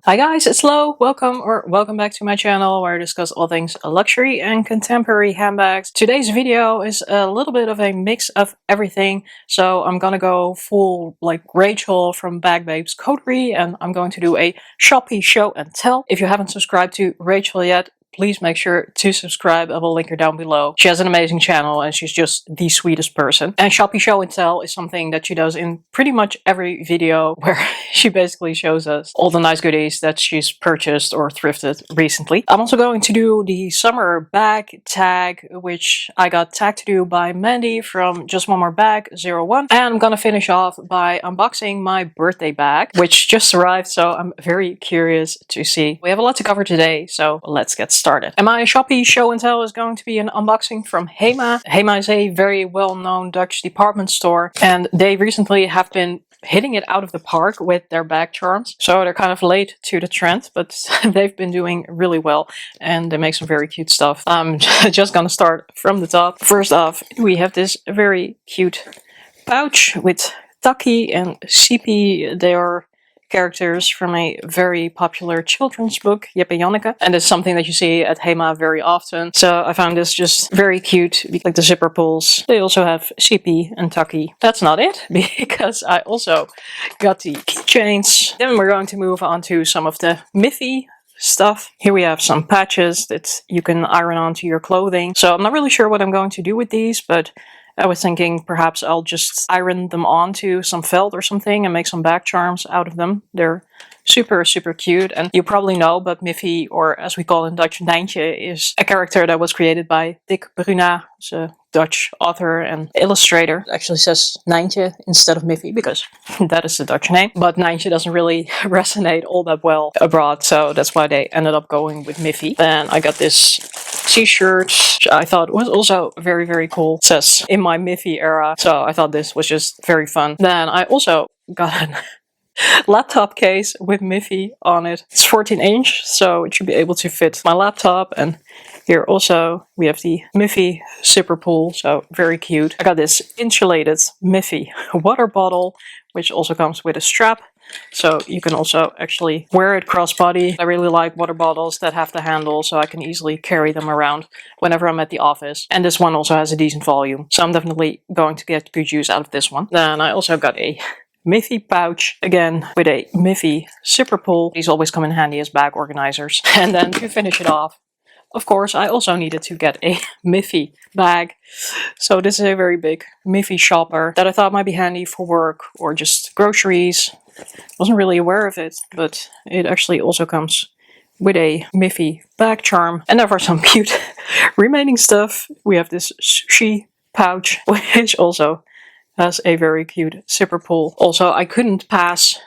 Hi guys, it's Lo. Welcome back to my channel where I discuss all things luxury and contemporary handbags. Today's video is a little bit of a mix of everything. So I'm gonna go full like Rachel from Bag Babes Coterie, and I'm going to do a Shopee show and tell. If you haven't subscribed to Rachel yet, please make sure to subscribe. I will link her down below. She has an amazing channel and she's just the sweetest person. And Shopee Show and Tell is something that she does in pretty much every video where she basically shows us all the nice goodies that she's purchased or thrifted recently. I'm also going to do the summer bag tag, which I got tagged to do by Mandy from Just One More Bag 01. And I'm gonna finish off by unboxing my birthday bag, which just arrived, so I'm very curious to see. We have a lot to cover today, so let's get started. And my Shopee show and tell is going to be an unboxing from HEMA. HEMA is a very well-known Dutch department store, and they recently have been hitting it out of the park with their bag charms. So they're kind of late to the trend, but they've been doing really well and they make some very cute stuff. I'm just gonna start from the top. First off, we have this very cute pouch with Taki and Sipi. They are characters from a very popular children's book, Jip and Janneke, and it's something that you see at HEMA very often. So I found this just very cute, like the zipper pulls. They also have Sipi and Taki. That's not it, because I also got the keychains. Then we're going to move on to some of the Miffy stuff. Here we have some patches that you can iron onto your clothing. So I'm not really sure what I'm going to do with these, but I was thinking perhaps I'll just iron them onto some felt or something and make some bag charms out of them. They're super cute, and you probably know, but Miffy, or as we call in Dutch, Nijntje, is a character that was created by Dick Bruna. He's a Dutch author and illustrator. It actually says Nijntje instead of Miffy because that is the Dutch name, but Nijntje doesn't really resonate all that well abroad, so that's why they ended up going with Miffy. Then I got this t-shirt, which I thought was also very cool. It says in my Miffy era, so I thought this was just very fun. Then I also got a laptop case with Miffy on it. It's 14-inch, so it should be able to fit my laptop. And here also we have the Miffy zipper pull, so very cute. I got this insulated Miffy water bottle, which also comes with a strap, so you can also actually wear it crossbody. I really like water bottles that have the handle, so I can easily carry them around whenever I'm at the office. And this one also has a decent volume, so I'm definitely going to get good use out of this one. Then I also got a Miffy pouch, again with a Miffy zipper pull. These always come in handy as bag organizers. And then to finish it off, of course, I also needed to get a Miffy bag. So this is a very big Miffy shopper that I thought might be handy for work or just groceries. Wasn't really aware of it, but it actually also comes with a Miffy bag charm. And then for some cute remaining stuff, we have this sushi pouch, which also has a very cute zipper pull. Also, I couldn't pass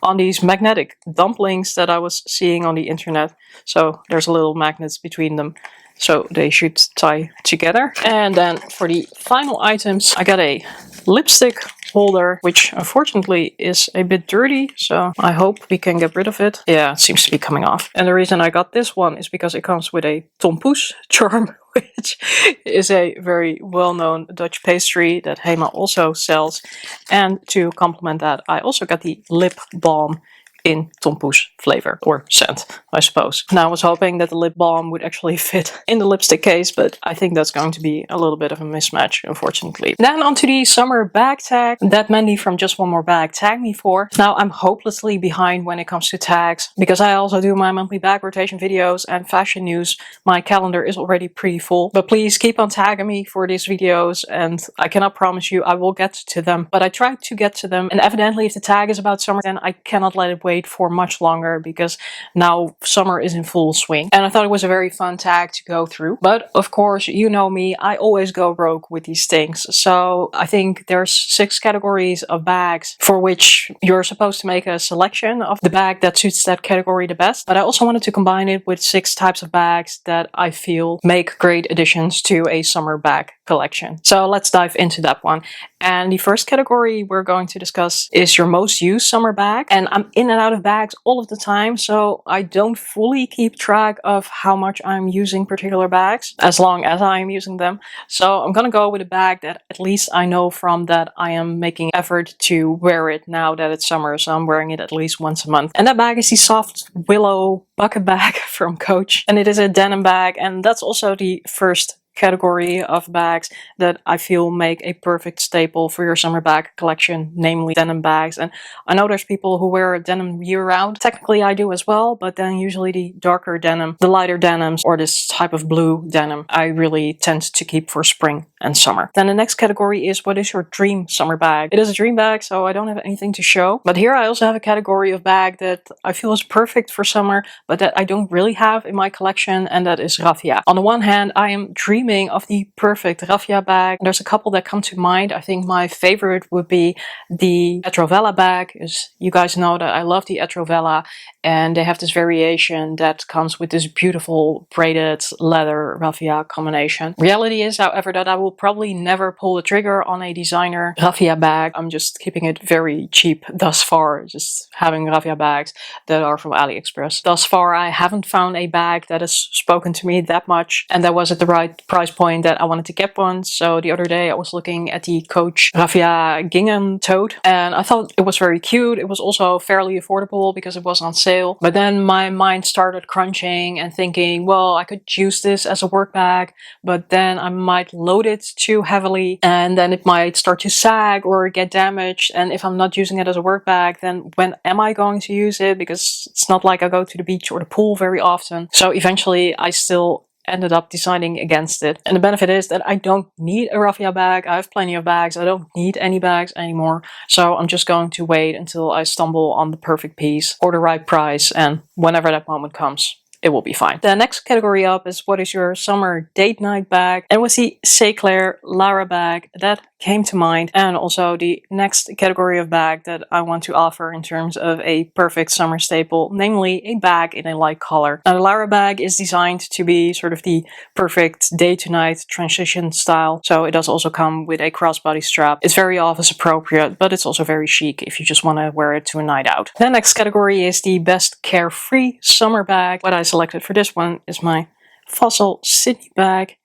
on these magnetic dumplings that I was seeing on the internet. So there's a little magnets between them, so they should tie together. And then for the final items, I got a lipstick holder, which unfortunately is a bit dirty, so I hope we can get rid of it. Yeah, it seems to be coming off. And the reason I got this one is because it comes with a tompoes charm, which is a very well-known Dutch pastry that HEMA also sells. And to complement that, I also got the lip balm in tompoes flavor, or scent, I suppose. Now I was hoping that the lip balm would actually fit in the lipstick case, but I think that's going to be a little bit of a mismatch, unfortunately. Then onto the summer bag tag that Mandy from Just One More Bag tagged me for. Now I'm hopelessly behind when it comes to tags, because I also do my monthly bag rotation videos and fashion news. My calendar is already pretty full, but please keep on tagging me for these videos, and I cannot promise you I will get to them, but I try to get to them. And evidently if the tag is about summer, then I cannot let it wait for much longer, because now summer is in full swing. And I thought it was a very fun tag to go through. But of course, you know me, I always go rogue with these things. So I think there's 6 categories of bags for which you're supposed to make a selection of the bag that suits that category the best. But I also wanted to combine it with 6 types of bags that I feel make great additions to a summer bag collection. So let's dive into that one. And the first category we're going to discuss is your most used summer bag. And I'm in and out of bags all of the time, so I don't fully keep track of how much I'm using particular bags, as long as I'm using them. So I'm gonna go with a bag that at least I know from that I am making effort to wear it now that it's summer, so I'm wearing it at least once a month. And that bag is the soft Willow bucket bag from Coach. And it is a denim bag, and that's also the first category of bags that I feel make a perfect staple for your summer bag collection, namely denim bags. And I know there's people who wear denim year round. Technically I do as well, but then usually the darker denim, the lighter denims, or this type of blue denim, I really tend to keep for spring and summer. Then the next category is, what is your dream summer bag? It is a dream bag, so I don't have anything to show. But here I also have a category of bag that I feel is perfect for summer, but that I don't really have in my collection, and that is Raffia. On the one hand, I am dreaming of the perfect Raffia bag. There's a couple that come to mind. I think my favorite would be the Etrovella bag, as you guys know that I love the Etrovella, and they have this variation that comes with this beautiful braided leather Raffia combination. Reality is, however, that I will probably never pull the trigger on a designer Raffia bag. I'm just keeping it very cheap thus far, just having Raffia bags that are from AliExpress. Thus far, I haven't found a bag that has spoken to me that much, and that was at the right price point that I wanted to get one. So the other day I was looking at the Coach Raffia gingham tote, and I thought it was very cute. It was also fairly affordable because it was on sale. But then my mind started crunching and thinking, well, I could use this as a work bag, but then I might load it too heavily, and then it might start to sag or get damaged. And if I'm not using it as a work bag, then when am I going to use it? Because it's not like I go to the beach or the pool very often. So eventually I still ended up deciding against it. And the benefit is that I don't need a Raffia bag. I have plenty of bags. I don't need any bags anymore. So I'm just going to wait until I stumble on the perfect piece or the right price, and whenever that moment comes, it will be fine. The next category up is, what is your summer date night bag? And with the Claire Lara bag that came to mind, and also the next category of bag that I want to offer in terms of a perfect summer staple, namely a bag in a light color. Now the Lara bag is designed to be sort of the perfect day to night transition style, so it does also come with a crossbody strap. It's very office appropriate, but it's also very chic if you just want to wear it to a night out. The next category is the best Carefree summer bag. What I selected for this one is my Fossil Sydney bag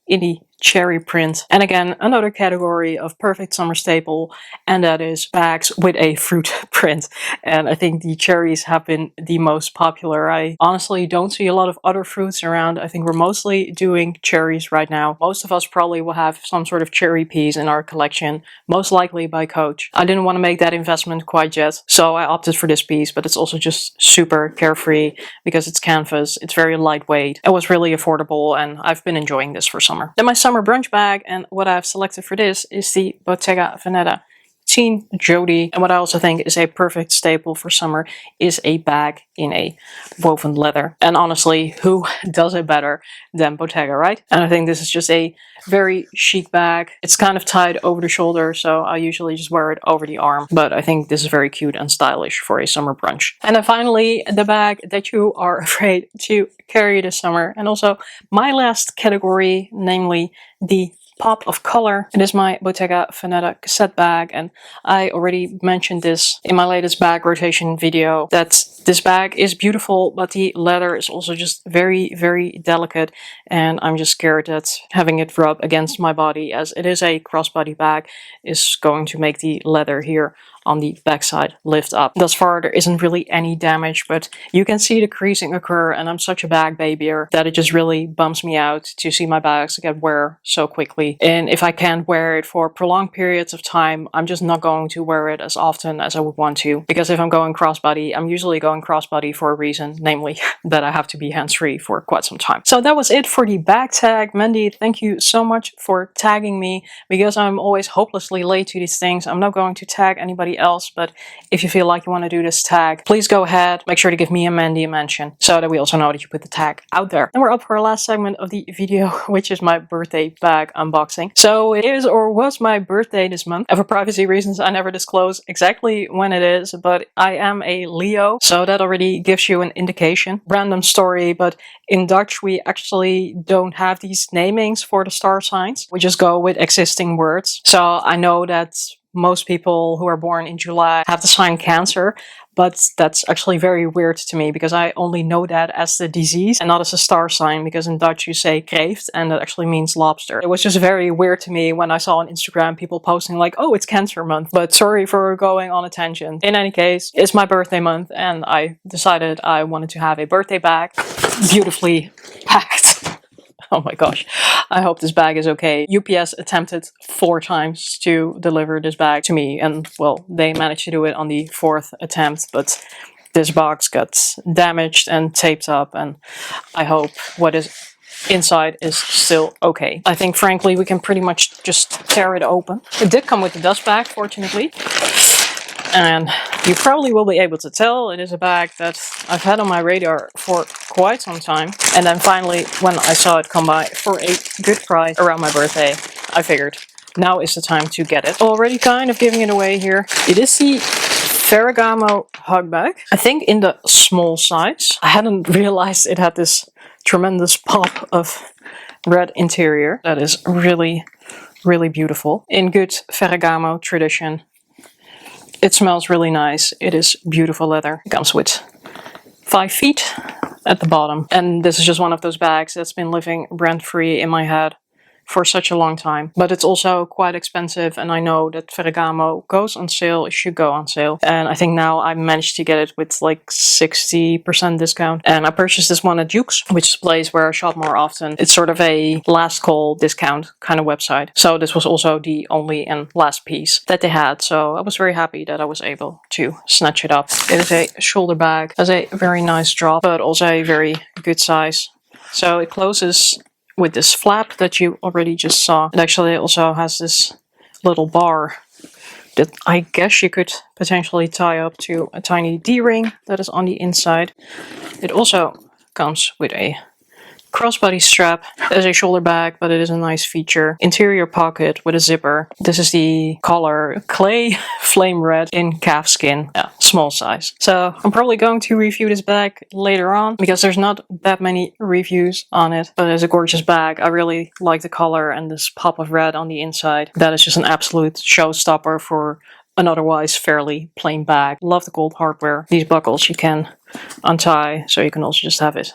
in the cherry print. And again, another category of perfect summer staple, and that is bags with a fruit print. And I think the cherries have been the most popular. I honestly don't see a lot of other fruits around. I think we're mostly doing cherries right now. Most of us probably will have some sort of cherry piece in our collection, most likely by Coach. I didn't want to make that investment quite yet, so I opted for this piece, but it's also just super carefree because it's canvas, it's very lightweight, it was really affordable, and I've been enjoying this for summer. Then my summer brunch bag, and what I've selected for this is the Bottega Veneta Teen Jodie. And what I also think is a perfect staple for summer is a bag in a woven leather. And honestly, who does it better than Bottega, right? And I think this is just a very chic bag. It's kind of tied over the shoulder, so I usually just wear it over the arm. But I think this is very cute and stylish for a summer brunch. And then finally, the bag that you are afraid to carry this summer. And also my last category, namely the pop of color. It is my Bottega Veneta cassette bag, and I already mentioned this in my latest bag rotation video, that this bag is beautiful, but the leather is also just very, very delicate, and I'm just scared that having it rub against my body, as it is a crossbody bag, is going to make the leather here on the backside lift up. Thus far there isn't really any damage, but you can see the creasing occur, and I'm such a bag babyer that it just really bums me out to see my bags get wear so quickly. And if I can't wear it for prolonged periods of time, I'm just not going to wear it as often as I would want to, because if I'm going crossbody, I'm usually going crossbody for a reason, namely that I have to be hands-free for quite some time. So that was it for the bag tag. Mandy, thank you so much for tagging me, because I'm always hopelessly late to these things. I'm not going to tag anybody somebody else, but if you feel like you want to do this tag, please go ahead. Make sure to give me and Mandy a mention so that we also know that you put the tag out there. And we're up for our last segment of the video, which is my birthday bag unboxing. So it is or was my birthday this month. And for privacy reasons, I never disclose exactly when it is, but I am a Leo, so that already gives you an indication. Random story, but in Dutch we actually don't have these namings for the star signs. We just go with existing words. So I know that most people who are born in July have the sign Cancer, but that's actually very weird to me because I only know that as the disease and not as a star sign, because in Dutch you say kreeft and that actually means lobster. It was just very weird to me when I saw on Instagram people posting like, oh, it's Cancer month, but sorry for going on a tangent. In any case, it's my birthday month and I decided I wanted to have a birthday bag, beautifully packed. Oh my gosh, I hope this bag is okay. UPS attempted 4 times to deliver this bag to me, and well, they managed to do it on the 4th attempt, but this box got damaged and taped up, and I hope what is inside is still okay. I think frankly we can pretty much just tear it open. It did come with the dust bag, fortunately. And you probably will be able to tell it is a bag that I've had on my radar for quite some time. And then finally, when I saw it come by for a good price around my birthday, I figured now is the time to get it. Already kind of giving it away here. It is the Ferragamo hug bag. I think in the small size. I hadn't realized it had this tremendous pop of red interior. That is really, really beautiful. In good Ferragamo tradition. It smells really nice. It is beautiful leather. It comes with 5 feet at the bottom. And this is just one of those bags that's been living rent-free in my head for such a long time. But it's also quite expensive, and I know that Ferragamo goes on sale, it should go on sale. And I think now I managed to get it with like 60% discount. And I purchased this one at Duke's, which is a place where I shop more often. It's sort of a last call discount kind of website. So this was also the only and last piece that they had. So I was very happy that I was able to snatch it up. It is a shoulder bag, has a very nice drop, but also a very good size. So it closes with this flap that you already just saw. It actually also has this little bar that I guess you could potentially tie up to a tiny D-ring that is on the inside. It also comes with a crossbody strap as a shoulder bag, but it is a nice feature. Interior pocket with a zipper. This is the color Clay Flame Red in calfskin. Yeah, small size. So I'm probably going to review this bag later on because there's not that many reviews on it, but it's a gorgeous bag. I really like the color and this pop of red on the inside. That is just an absolute showstopper for an otherwise fairly plain bag. Love the gold hardware. These buckles you can untie, so you can also just have it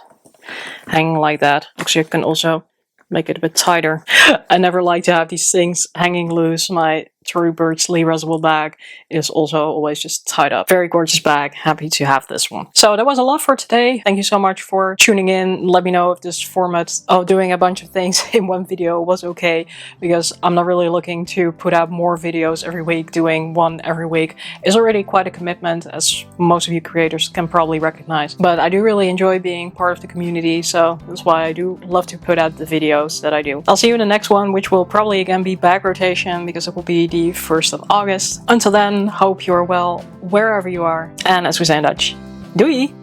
hanging like that. Actually, you can also make it a bit tighter. I never like to have these things hanging loose. My Tory Burch Lee Reservoir bag is also always just tied up. Very gorgeous bag. Happy to have this one. So that was a lot for today. Thank you so much for tuning in. Let me know if this format of doing a bunch of things in one video was okay, because I'm not really looking to put out more videos every week. Doing one every week is already quite a commitment, as most of you creators can probably recognize. But I do really enjoy being part of the community, so that's why I do love to put out the videos that I do. I'll see you in the next one, which will probably again be bag rotation, because it will be the 1st of August. Until then, hope you're well wherever you are. And as we say in Dutch, doei!